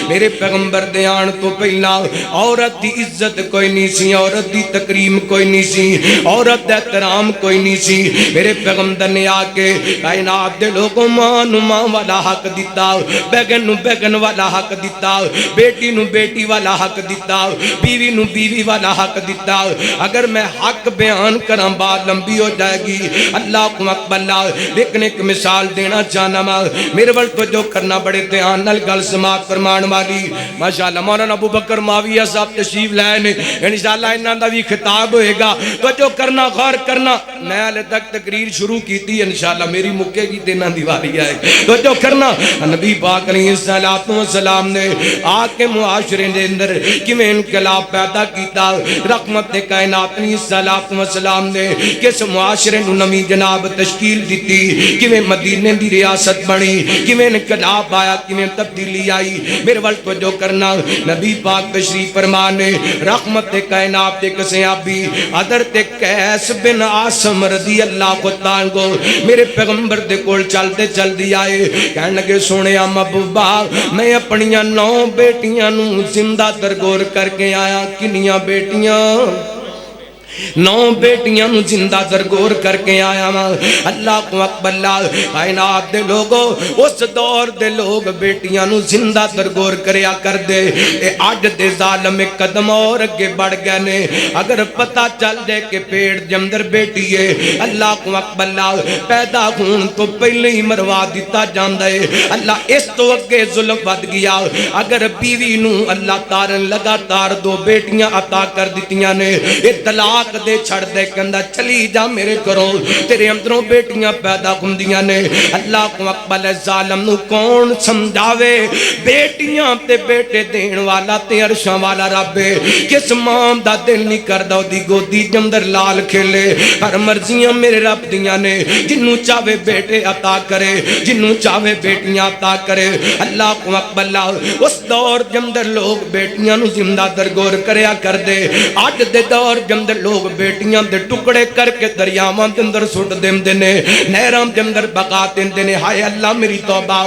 میرے پیغمبر دے آن تو پہلا عورت دی عزت کوئی نہیں سی عورت دی تکریم کوئی نہیں سی عورت دے احترام کوئی نہیں سی میرے پیغمبر نے آ کے کائنات دے لوگوں ماں نو ماں والا حق دیتا بیگن نو بیگن والا حق دیتا بیٹی نو بیٹی والا حق دیتا بیوی نو بیوی والا حق دیتا اگر میں حق بیان کرام بات لمبی ہو جائے گی اللہ کو اکبر لیکن ایک مثال دینا چاہنا میرے وقت تو جو کرنا بڑے دھیان نال گل سماعت فرمان والی ماشاءاللہ مولانا ابو بکر معاویہ صاحب تشریف لائے نے انشاءاللہ انہاں دا بھی خطاب ہوئے گا تو جو کرنا غور کرنا میں حالے تک تقریر شروع کی تھی انشاءاللہ میری مکے کی دینا دیواری آئے تو جو کرنا نبی پاک علیہ السلام نے آکے معاشرے دے اندر کیویں انقلاب پیدا کیتا رحمت کائنات علیہ السلام نے کس معاشرے نو نمی جناب تشکیل دیتی کیویں مدینے دی ریاست بنی کیویں انقلاب آیا کیویں تبدیلی آئی میرے وقت توجہ کرنا نبی پاک تشریف فرمانے رحمت کائنات ایک صحابی حضرت قیس بن عاصم رضی اللہ تعالیٰ کو میرے پیغمبر دے کول چلتے چل دی آئے کہنے لگے سونے محبوبہ میں اپنیاں 9 بیٹیاں نو زندہ درگور کر کے آیا کنیاں بیٹیاں 9 بیٹیاں نو زندہ درگور کر کے آیا ماں. اللہ کو اکبر. اللہ کائنات دے لوگو اس دور دے لوگ بیٹیاں نو زندہ درگور کریا کر دے. اے اج دے ظالم قدم اور اگے بڑھ گئے نے. اگر پتہ چل جائے کہ پیٹ دے اندر بیٹی ہے, اللہ کو اکبر. اللہ پیدا ہون تو پہلے ہی مروا دیتا جاندا ہے. اللہ اس تو اگے ظلم ود گیا. اگر بیوی نو اللہ تارن لگاتار 2 بیٹیاں عطا کر دیتیاں نے, اے طلاق دے چھڑ دے کہندا چلی جا میرے گھروں, تیرے اندروں بیٹیاں پیدا ہوندیاں نے. اللہ کو اکبر. ظالم نو کون سمجھاوے؟ بیٹیاں تے بیٹے دین والا تے عرشاں والا رب ہے. کس ماں دا دل نہیں کردا او دی گودی دے اندر لال کھیلے؟ ہر مرضیاں میرے رب دیاں نے. جنوں چاہے بیٹے عطا کرے, جنوں چاہے بیٹیاں عطا کرے. اللہ کو اکبر. اس دور دے اندر لوگ بیٹیاں نو زندہ درگور کریا کر دے. اج دے دور دے اندر لوگ بیٹیاں دے ٹکڑے کر کے دریاواں دے اندر سٹ دیندے نے, نہراں دے اندر بقا دیندے نے. ہائے اللہ میری توبہ.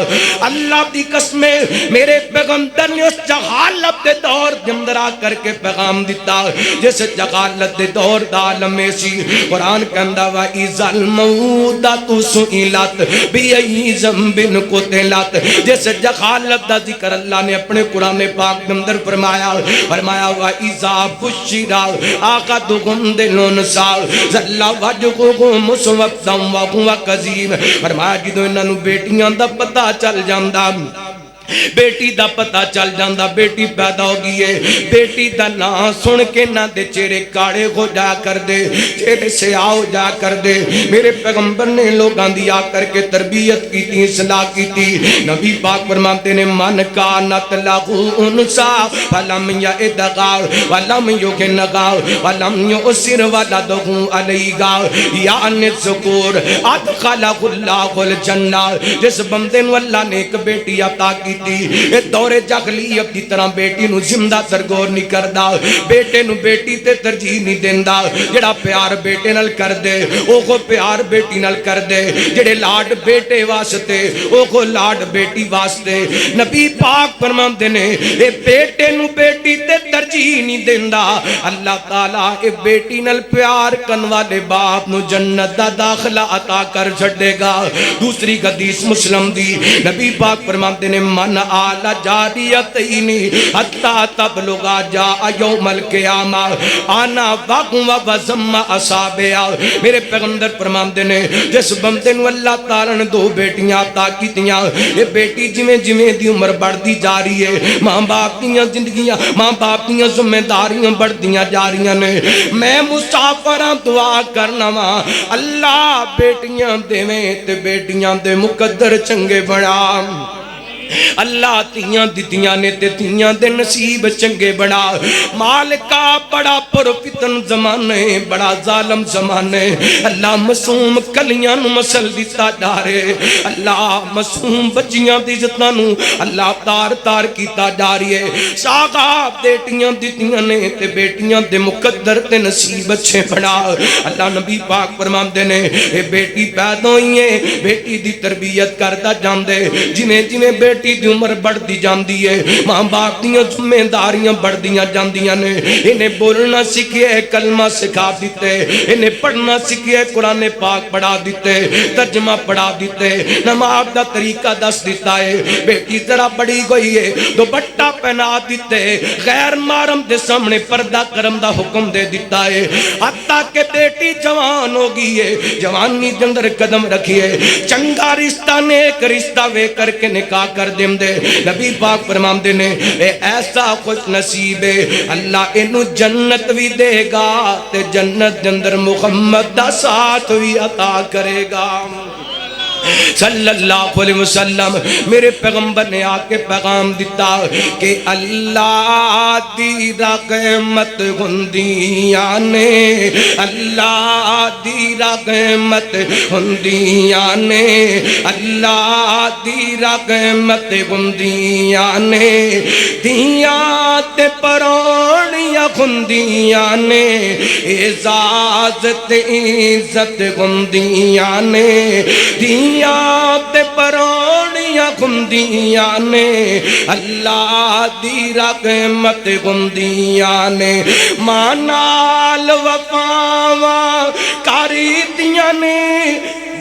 اللہ دی قسم میرے پیغمبر نے اس جہالت دے دور دے اندر آ کر کے پیغام دیتا جس جہالت دے دور دا عالم سی. قرآن کہندا وا اذا الموءودۃ سئلت بأی ذنب قتلت. جس جہالت دا ذکر اللہ نے اپنے قرآن پاک کے اندر فرمایا. فرمایا وا اذا بشر احدکم بالانثی ظل وجهه مسودا وهو کظیم. فرمایا جدوں انہاں نوں بیٹیاں دا پتہ چل جاندا, بیٹی دا پتہ چل جاندا بیٹی پیدا ہو گئی ہے, بیٹی دا نام سن کے نہ دے چہرے کاڑے ہو جا کر دے, چہرے سیاہ ہو جا کر دے. میرے پیغمبر نے لوگاں دی آ کر کے تربیت کی تھی, اصلاح کی تھی. نبی پاک فرماتے نے من کانت لہو انثی فلم یعدغا ولم یکنغا ولم یؤسر ولدہ علیہا یعنی الذکور ادخلہ اللہ الجنہ. جس بندے نو اللہ نے ایک بیٹی عطا کی اے دور جاہلیت دی طرح بیٹی نو زندہ درگور نہیں کردا, بیٹے نو بیٹی تے ترجیح نہیں دیندا. جڑا پیار بیٹے نال کر دے او کو پیار بیٹی نال کر دے, جڑے لاڈ بیٹے واسطے او کو لاڈ بیٹی واسطے. نبی پاک فرماندے نے اے بیٹے نو بیٹی تے ترجیح نہیں دیندا, اللہ تعالی اے بیٹی نال پیار کرن والے باپ نو جنت دا داخلہ عطا کر چھڈے گا. دوسری حدیث مسلم دی, نبی پاک فرماندے نے من آل جاریتینی حتی تبلغا جاء یوم القیامہ آنا واقع و وزم اصابیا. میرے پیغمبر فرماندے نے جس بندے نو اللہ تعالی نے 2 بیٹیاں عطا کیتیاں, یہ بیٹی جویں جویں دی عمر بڑھدی جا رہی ہے, ماں باپ دیاں زندگیاں, ماں باپ دیاں ذمہ داریاں بڑھدیاں جا رہی نے. میں مسافراں دعا کرنا وا اللہ بیٹیاں دیویں تے بیٹیاں دے مقدر چنگے بنا. اللہ تیاں دتیاں نے تے تیاں دے نصیب چنگے بنا. مالکا بڑا پرفتن زمانے, بڑا ظالم زمانے. اللہ معصوم کلیاں نو مسل دیتا جا رہے, اللہ معصوم بچیاں دی عزتاں نو اللہ تار تار کیتا جا رہی ہے. ساگا بیٹیاں دتیاں نے تے بیٹیاں دے مقدر تے نصیب اچھے بنا. اللہ نبی پاک فرماندے نے اے بیٹی پیدا ہوئی ہے, بیٹی دی تربیت کردا جاندے, جویں جویں بیٹی دی عمر بڑھتی جاندی ہے, ماں باپ دیاں ذمہ داریاں بڑھدیاں جاندیاں نے. انہیں بولنا سکھے, کلمہ سکھا دیتے, انہیں پڑھنا سکھے, قرآن پاک پڑھا دیتے, ترجمہ پڑھا دیتے, نماز دا طریقہ دس دیتا ہے. بیٹی ذرا بڑی گئی ہے دوپٹہ پہنا دیتے, غیر محرم دے سامنے پردہ کرم دا حکم دے دیتا ہے. حتیٰ کہ بیٹی جوان ہو گئی ہے, جوانی دے اندر قدم رکھیے, چنگا رشتہ نیک رشتہ وے کر کے نکاح کر دیں دے. نبی پاک فرماندے نے اے ایسا خوش نصیب ہے اللہ انو جنت بھی دے گا تے جنت دے اندر محمد دا ساتھ بھی عطا کرے گا صلی اللہ علیہ وسلم. میرے پیغمبر نے آ کے پیغام دیتا کہ اللہ دی رحمت ہندیاں نے, اللہ دی رحمت ہندیاں نے, اللہ دی رحمت ہندیاں نے, دیاں تے پرونیاں ہندیاں نے, اعزاز تے عزت ہندیاں نے, دیاں تے پرونیاں ਹੁੰਦੀਆਂ ਨੇ ਅੱਲਾ ਦੀ ਰਹਿਮਤ ਹੁੰਦੀਆਂ ਨੇ ਮਾਂ ਨਾਲ ਵਫਾਵਾਂ ਕਰਦੀਆਂ ਨੇ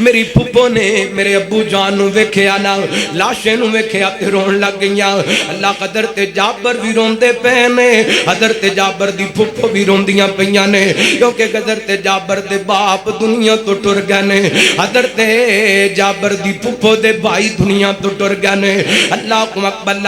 میری پھپھو نے میرے ابو جان نو ویکھیا نا لاشے نو ویکھیا تے رون لگ گئیاں اللہ قدر تے جابر بھی روندے پے نے حضرت جابر دی پھپھو بھی روندیاں پیاں نے کیونکہ حضرت جابر دے باپ دنیا تو ٹر گئے نے حضرت جابر دی پھپھو دے بھائی دنیا تو ٹر گئے نے اللہ اکبر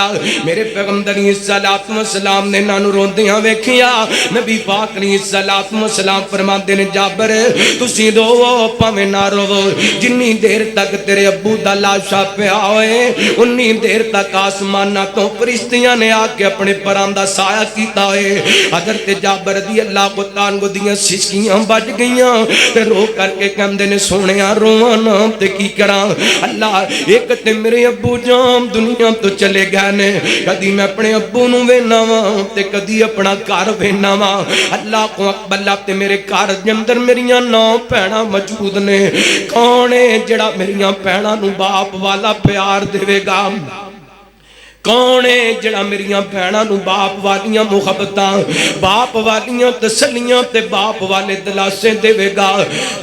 میرے پیغمبر علیہ الصلوۃ والسلام نے انہاں نو روندیاں ویکھیا نبی پاک علیہ الصلوۃ والسلام فرماندے نے جابر تسی رو پاویں نہ رو جنی دیر تک تیرے ابو دا لاشا پیا ہوئے انی دیر تک آسمانہ تو فرشتیاں نے آکے اپنے پران دا سایہ کیتا ہوئے حضرت جابر رضی اللہ کو تان کو دیاں سسکیاں بج گئیاں تے رو کر کے کہندے نے سونیا روانا تے کی کراں اللہ ایک تے میرے ابو جان دنیا تو چلے گئے نے کدی میں اپنے ابو نو وینا واں تے کدی اپنا گھر وینا واں اللہ کو اکبر تے میرے گھر دے اندر میریاں 9 بھیناں موجود نے کون ہے جڑا میریاں بھیناں نو باپ والا پیار دے گا کون ہے جڑا میریاں بھیناں نو باپ والیاں محبتاں باپ والیاں تسلیاں تے باپ والے دلاسے دے گا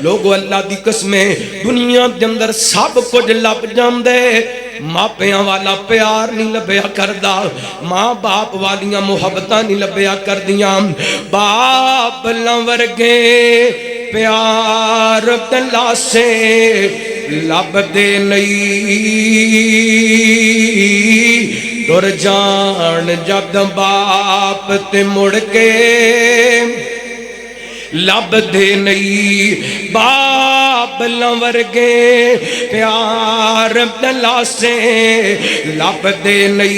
لوگو اللہ دی قسمیں دنیا دے اندر سب کچھ لب جاندے ماں پیاں والا پیار نہیں لبیا کردہ ماں باپ والیاں محبتاں نہیں لبیا کردیاں باپ لنورگے پیار دلاسے لب دے نئی دور جان جد باپ تے مڑ کے لب دے نئی باپ لنورگے پیار دلاسے لب دے نئی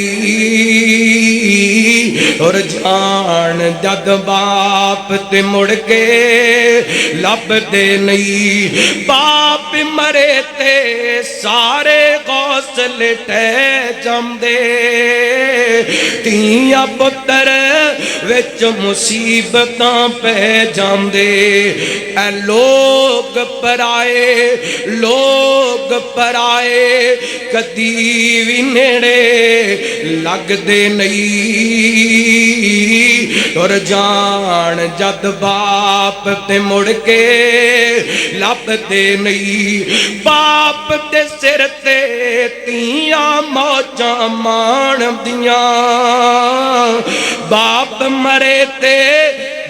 اور جان جد باپ تے مڑ کے لب دے نئی باپ مرے تے سارے غوصلے ٹے جم دے تیاں پتر وچ مصیبتاں پہ جم دے اے لوگ پرائے کدی بھی نیڑے لگ دے نہیں اور جان جد باپ تے مڑ کے لب دے نہیں باپ دے سر تے تیاں موجاں مان دیاں باپ مرے تے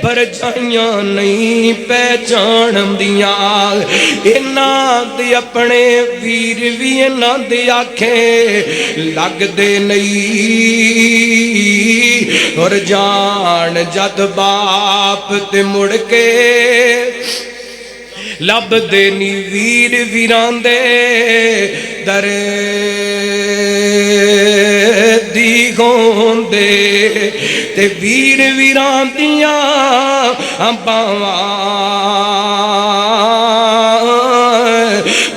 برجائیاں نہیں پہچان دیاں انہاں دی اپنے ویر بھی انہاں دی آنکھیں لگ دے نہیں اور جان جد باپ تے مڑ کے لب دے نی ویر ویران دے در دی گوندے تے ویر ویران دیاں باواں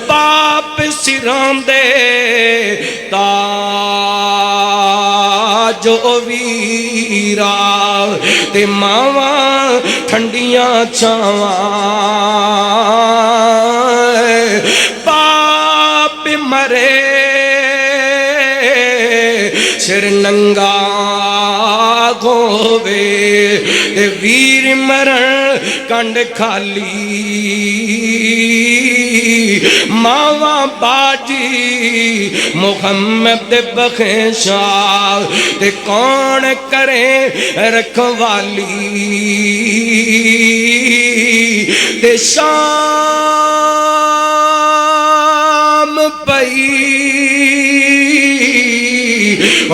باپ سران دے تاج او ویرا تے ماواں ٹھنڈیاں چھاواں باپ مرے سر ننگا گھووے تے ویر مرن کنڈ کھالی ماواں باجی محمد بخشا تے کون کرے رکھوالی تے شام پئی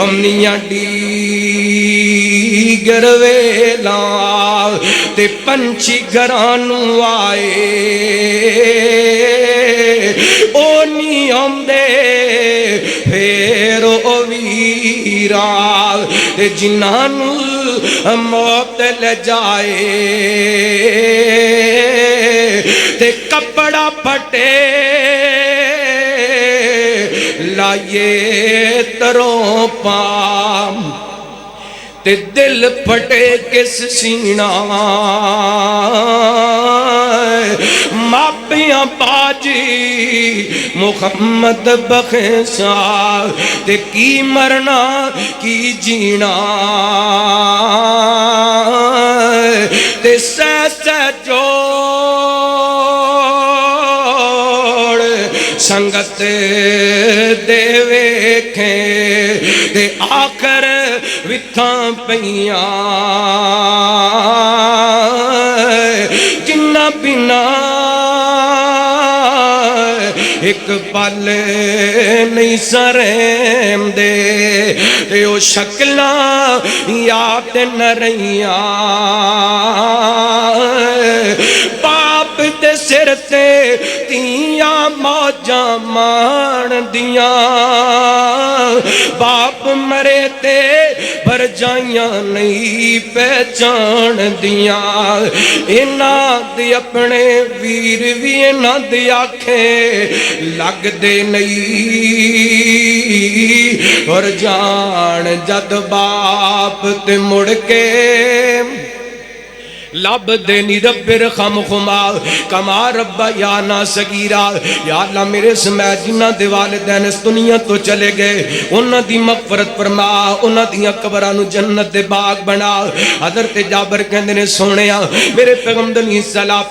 امنیاں ڈیگر ویلا تے پنچھی گھرانو آئے او نی آمدے پھر او ویرا تے جنانو موت لے جائے تے کپڑا پھٹے لائے تروں پام تے دل پھٹے کس سینہ ماپیاں باجی محمد بخشا تے کی مرنا کی جینا تے سہ جوڑ ਸੰਗਤ ਦੇ ਵੇਖੇ ਤੇ ਆਖਰ ਵਿਥਾਂ ਪਈਆਂ ਜਿੰਨਾ ਬਿਨਾ ایک پل نہیں سرم دے تے او شکلاں یاد نہ رہیاں باپ دے سر تے تیاں موجاں مان دیاں باپ مرے تے بھر جائیاں نہیں پہچان دیاں انہاں دی اپنے ویر بھی انہاں دی آنکھیں لگ دے نہیں اور جان جد باپ تے مڑ کے لب دینی رب رحم خما کما ربا یا نا صغیرہ یا اللہ میرے سمیت جنہ دے والدین اس دنیا تو چلے گئے انہ دی مغفرت فرما انہ دی قبرانو جنت دے باغ بنا حضرت جابر کہندے نے سونیا میرے پیغمبر علیہ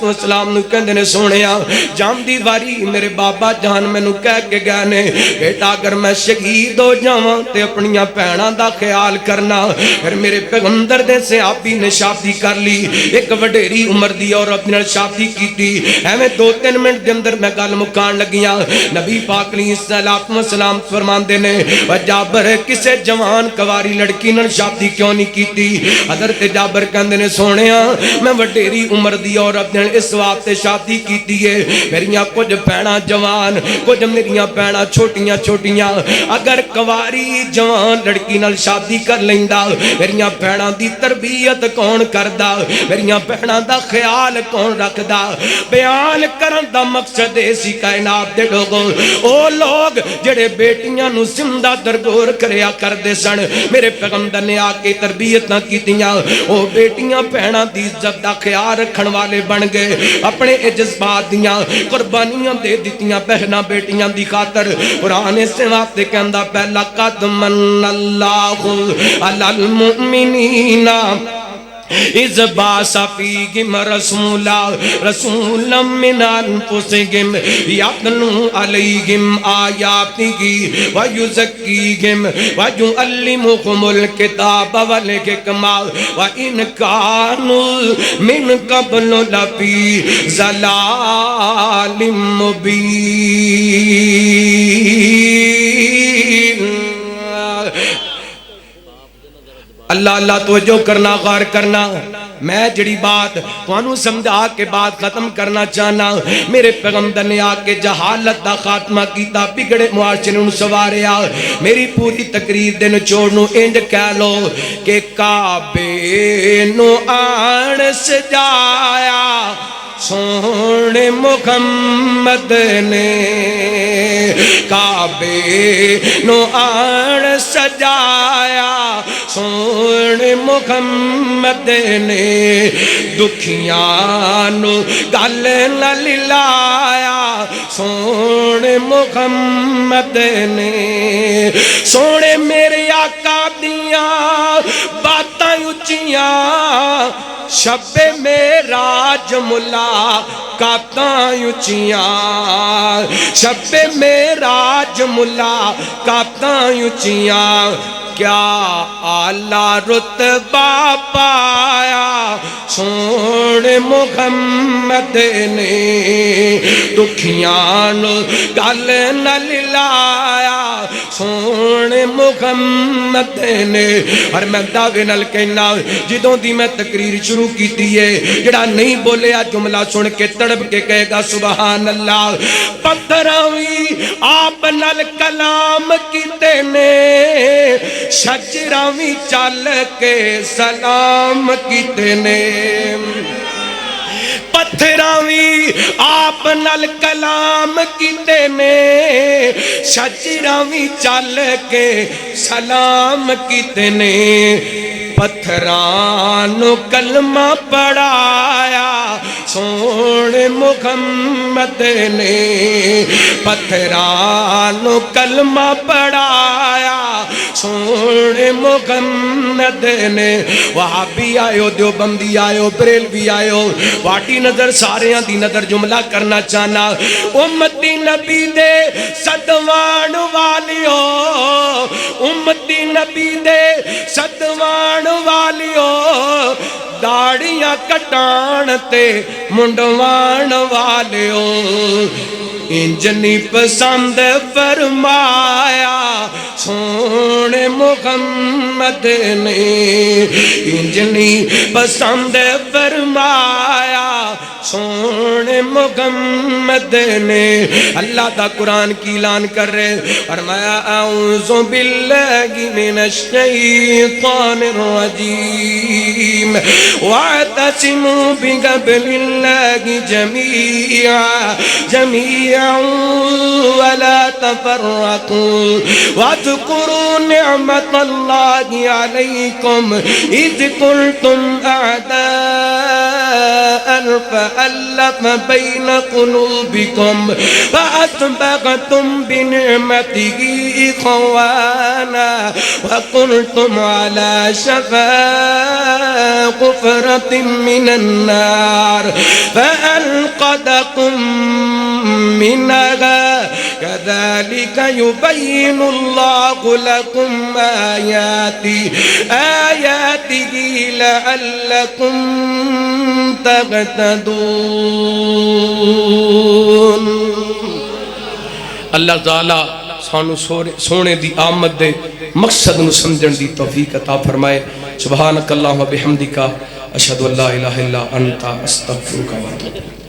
السلام نو کہندے نے سونیا جان دی واری میرے بابا جان میں نو کہہ کے گئے نے بیٹا اگر میں شہید ہو جاواں تے اپنیاں بہناں دا خیال کرنا پھر میرے پیغمبر دے صحابی نے شادی کر لی ایک وڈیری عمر دی اور اپنے شادی کی تھی ایویں 2-3 منٹ دے اندر میں گل مکان لگیاں نبی پاک علیہ السلام فرماندے نے جابر کسے جوان کواری لڑکی نال شادی کیوں نہیں کیتی حضرت جابر کہندے نے سونیا میں وڈیری عمر دی اور اپنے اس واسطے شادی کیتی ہے میریاں کچھ بہناں جوان کچھ میریاں بہناں چھوٹیاں چھوٹیاں اگر کواری جوان لڑکی نال شادی کر لیندا میریاں بہناں دی تربیت کون کردا میریاں بہناں دا خیال کون رکھدا بیان کرن دا مقصد اسی کائنات دے لوگوں او لوگ جڑے بیٹیاں نو زندہ درگور کریا کردے سن میرے پیغمبر نے آ کے تربیت نہ کیتیاں او بیٹیاں بہناں دی عزت دا خیال رکھن والے بن گئے اپنے جذبات دیاں قربانیاں دے دتیاں بہناں بیٹیاں دی خاطر قرآن اس واسطے کہندا پہلا قد من اللہ علی المؤمنین اذ بعث فیہم رسولا من انفسہم یتلو علیہم آیاتہ ویزکیہم ویعلمہم الکتاب والحکمہ وإن کانوا من قبل لفی ضلال مبین اللہ اللہ توجہ کرنا غور کرنا میں جڑی بات توانو سمجھا کے بعد ختم کرنا چاہنا میرے پیغمبر نے آکے جہالت دا خاتمہ کیتا بگڑے معاشرے نو سواریا میری پوری تقریر دے نچوڑ نو انج کہہ لو کہ کعبے نو آن سجایا سونے محمد نے کعبے نو آن سجایا سونے محمد نے دکھیاں نو گل نہ لایا سونے محمد نے سونے میرے آقا دیاں باتاں اچیاں شب معراج ملاقاتاں اچیاں شب معراج ملاقاتاں اچیاں کیا اعلیٰ رتبہ پایا سونے محمد نے دکھیاں نو گل نہ لایا سونے محمد نے اور میں دعوے نال کہنا جدوں دی میں تقریر شروع کیتی ہے جڑا نہیں بولیا جملہ سن کے تڑپ کے کہے گا سبحان اللہ پتھراوی آپ نال کلام کیتے نے شجراوی چل کے سلام کیتے نے پتھراوی آپ نال کلام کیتے نے شجراوی چل کے سلام کیتے نے پتھرانو کلمہ پڑھایا سونے محمد نے پتھرانو کلمہ پڑھایا سونے محمد نے وہابی آئیو دیوبندی آئیو بریلوی آئیو واٹی نظر ساریاں دی نظر جملہ کرنا چاہنا امتی نبی دے صدوان والیو امتی نبی دے صدوان والیو داڑیاں کٹان تے منڈوان والیو انجنی پسند فرمایا سونے محمد نے انجنی پسند فرمایا سونے محمد نے اللہ دا قرآن کی اعلان کر رہے فرمایا اعوذ باللہ من الشیطان الرجیم واعتصموا بحبل اللہ جميعا ولا تفرقوا واذكروا نعمة الله عليكم إذ كنتم أعداء فألف بين قلوبكم فأصبحتم بنعمته إخوانا وكنتم على شفا حفرة من النار فأنقذكم منها كذلك يبين الله لكم آياته لعلكم تهتدون اللہ تعالیٰ سانو سونے دی آمد دے مقصد نو سمجھن دی توفیق عطا فرمائے سبحانک اللہم و بحمدک اشہدو اللہ الہ الا انت استغفرک و اتوب